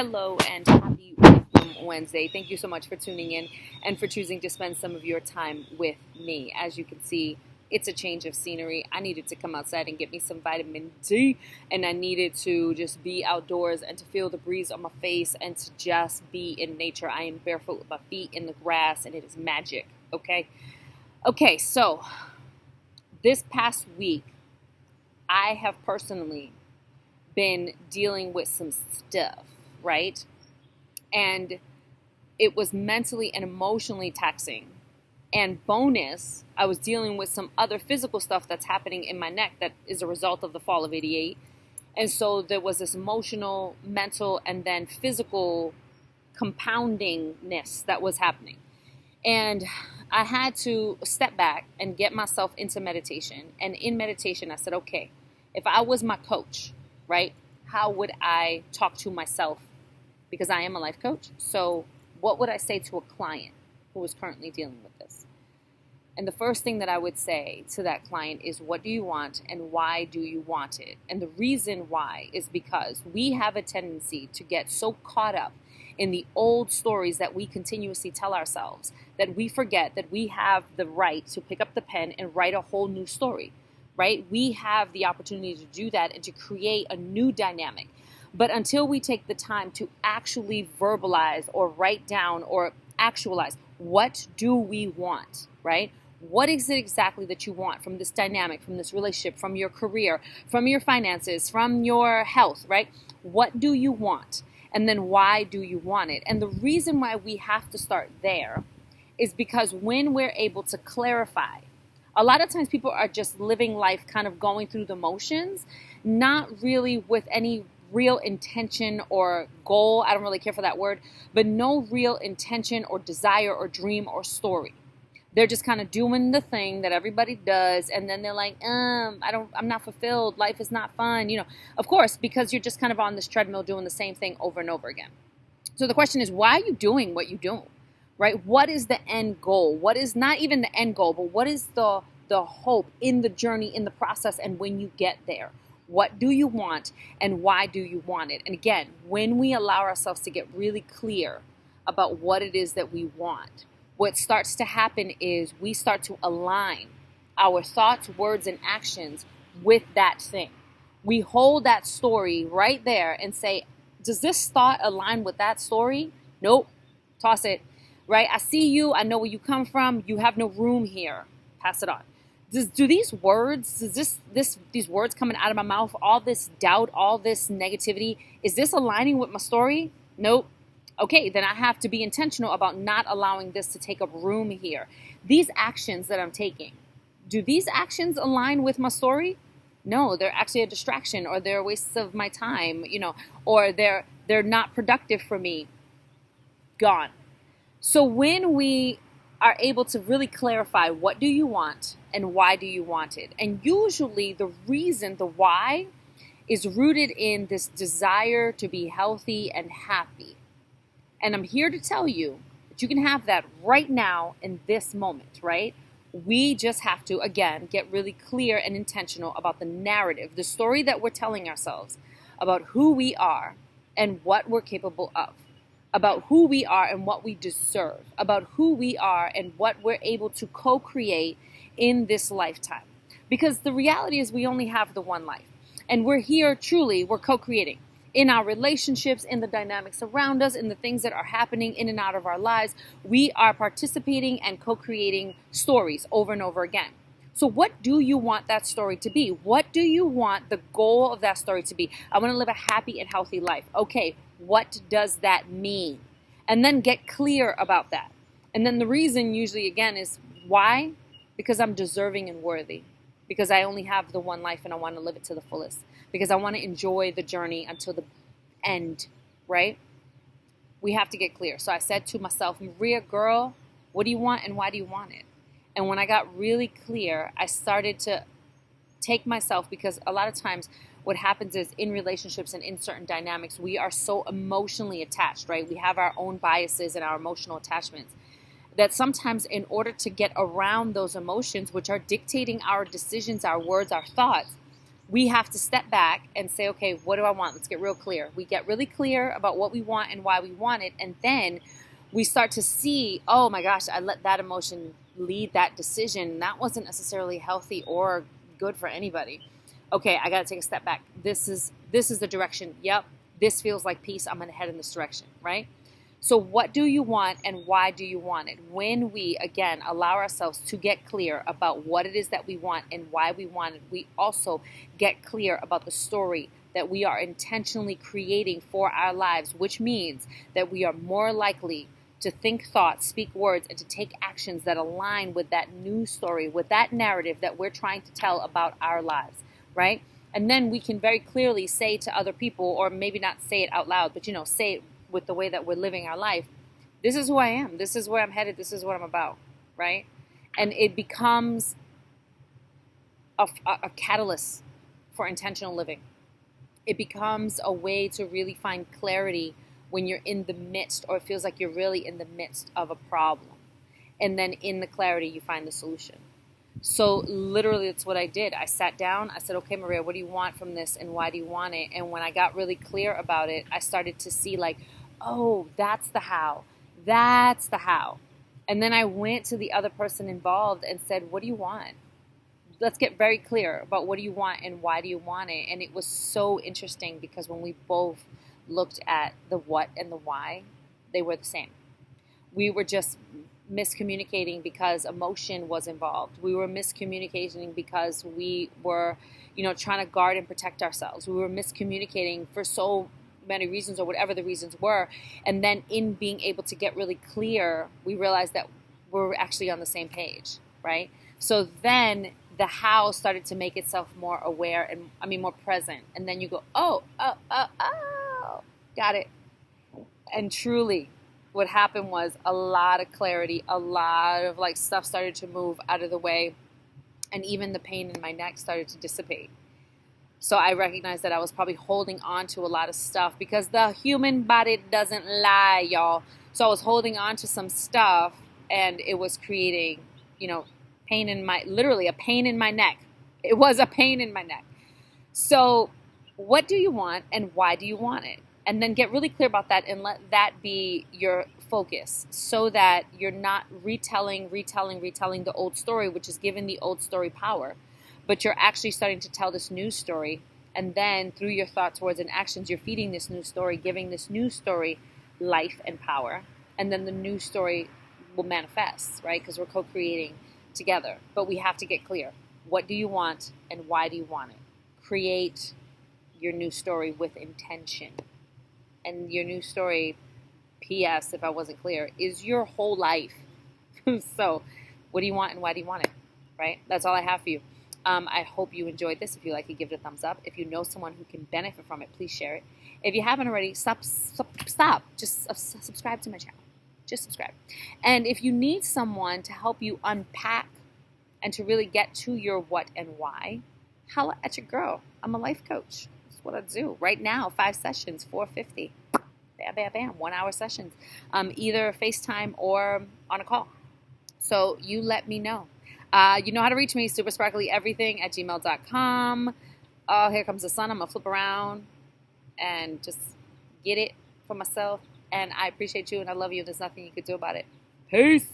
Hello and happy Wisdom Wednesday. Thank you so much for tuning in and for choosing to spend some of your time with me. As you can see, it's a change of scenery. I needed to come outside and get me some vitamin D, and I needed to just be outdoors and to feel the breeze on my face and to just be in nature. I am barefoot with my feet in the grass, and it is magic, okay? Okay, so this past week, I have personally been dealing with some stuff, right? And it was mentally and emotionally taxing. And bonus, I was dealing with some other physical stuff that's happening in my neck that is a result of the fall of '88. And so there was this emotional, mental, and then physical compoundingness that was happening. And I had to step back and get myself into meditation. And in meditation, I said, okay, if I was my coach, right, how would I talk to myself? Because I am a life coach. So what would I say to a client who is currently dealing with this? And the first thing that I would say to that client is, what do you want and why do you want it? And the reason why is because we have a tendency to get so caught up in the old stories that we continuously tell ourselves that we forget that we have the right to pick up the pen and write a whole new story. Right? We have the opportunity to do that and to create a new dynamic. But until we take the time to actually verbalize or write down or actualize, what do we want, right? What is it exactly that you want from this dynamic, from this relationship, from your career, from your finances, from your health, right? What do you want? And then why do you want it? And the reason why we have to start there is because when we're able to clarify, a lot of times people are just living life kind of going through the motions, not really with any real intention or goal. I don't really care for that word, but no real intention or desire or dream or story. They're just kind of doing the thing that everybody does, and then they're like, I'm not fulfilled. Life is not fun. Of course, because you're just kind of on this treadmill doing the same thing over and over again. So the question is, why are you doing what you do? Right? What is the end goal? What is not even the end goal, but what is the hope in the journey, in the process, and when you get there? What do you want and why do you want it? And again, when we allow ourselves to get really clear about what it is that we want, what starts to happen is we start to align our thoughts, words, and actions with that thing. We hold that story right there and say, does this thought align with that story? Nope. Toss it. Right? I see you. I know where you come from. You have no room here. Pass it on. Do these words, these words coming out of my mouth, all this doubt, all this negativity, is this aligning with my story? Nope. Okay, then I have to be intentional about not allowing this to take up room here. These actions that I'm taking, do these actions align with my story? No, they're actually a distraction, or they're a waste of my time, or they're not productive for me. Gone. So when we are able to really clarify, what do you want and why do you want it? And usually the reason, the why, is rooted in this desire to be healthy and happy. And I'm here to tell you that you can have that right now in this moment, right? We just have to, again, get really clear and intentional about the narrative, the story that we're telling ourselves about who we are and what we're capable of, about who we are and what we deserve, about who we are and what we're able to co-create in this lifetime. Because the reality is we only have the one life. And we're here truly, we're co-creating in our relationships, in the dynamics around us, in the things that are happening in and out of our lives. We are participating and co-creating stories over and over again. So what do you want that story to be? What do you want the goal of that story to be? I want to live a happy and healthy life. Okay, what does that mean? And then get clear about that. And then the reason usually, again, is why? Because I'm deserving and worthy. Because I only have the one life and I want to live it to the fullest. Because I want to enjoy the journey until the end, right? We have to get clear. So I said to myself, Maria, girl, what do you want and why do you want it? And when I got really clear, I started to take myself, because a lot of times what happens is in relationships and in certain dynamics, we are so emotionally attached, right? We have our own biases and our emotional attachments that sometimes in order to get around those emotions, which are dictating our decisions, our words, our thoughts, we have to step back and say, okay, what do I want? Let's get real clear. We get really clear about what we want and why we want it. And then we start to see, oh my gosh, I let that emotion lead that decision. That wasn't necessarily healthy or good for anybody. Okay, I got to take a step back. This is the direction. Yep, this feels like peace. I'm going to head in this direction, right? So what do you want and why do you want it? When we, again, allow ourselves to get clear about what it is that we want and why we want it, we also get clear about the story that we are intentionally creating for our lives, which means that we are more likely to think thoughts, speak words, and to take actions that align with that new story, with that narrative that we're trying to tell about our lives, right? And then we can very clearly say to other people, or maybe not say it out loud, but say it with the way that we're living our life. This is who I am. This is where I'm headed. This is what I'm about, right? And it becomes a catalyst for intentional living. It becomes a way to really find clarity when you're in the midst, or it feels like you're really in the midst of a problem. And then in the clarity, you find the solution. So literally, that's what I did. I sat down. I said, okay, Maria, what do you want from this and why do you want it? And when I got really clear about it, I started to see like, oh, that's the how. That's the how. And then I went to the other person involved and said, what do you want? Let's get very clear about what do you want and why do you want it? And it was so interesting because when we both looked at the what and the why, they were the same. We were just miscommunicating because emotion was involved. We were miscommunicating because we were, trying to guard and protect ourselves. We were miscommunicating for so many reasons, or whatever the reasons were. And then in being able to get really clear, we realized that we're actually on the same page, right? So then the how started to make itself more aware and more present. And then you go, oh, got it. And truly, what happened was a lot of clarity, a lot of stuff started to move out of the way, and even the pain in my neck started to dissipate. So I recognized that I was probably holding on to a lot of stuff because the human body doesn't lie, y'all. So I was holding on to some stuff, and it was creating, literally a pain in my neck. It was a pain in my neck. So what do you want and why do you want it? And then get really clear about that and let that be your focus so that you're not retelling the old story, which is giving the old story power. But you're actually starting to tell this new story. And then through your thoughts, words, and actions, you're feeding this new story, giving this new story life and power. And then the new story will manifest, right? Because we're co-creating together. But we have to get clear. What do you want and why do you want it? Create your new story with intention. And your new story, P.S., if I wasn't clear, is your whole life. So what do you want and why do you want it, right? That's all I have for you. I hope you enjoyed this. If you like it, give it a thumbs up. If you know someone who can benefit from it, please share it. If you haven't already, stop. Just subscribe to my channel. Just subscribe. And if you need someone to help you unpack and to really get to your what and why, holla at your girl. I'm a life coach. That's what I do. Right now, 5 sessions, $450. Bam, bam, bam. 1 hour sessions. Either FaceTime or on a call. So you let me know. You know how to reach me, supersparklyeverything@gmail.com. Oh, here comes the sun. I'm going to flip around and just get it for myself. And I appreciate you and I love you. There's nothing you could do about it. Peace.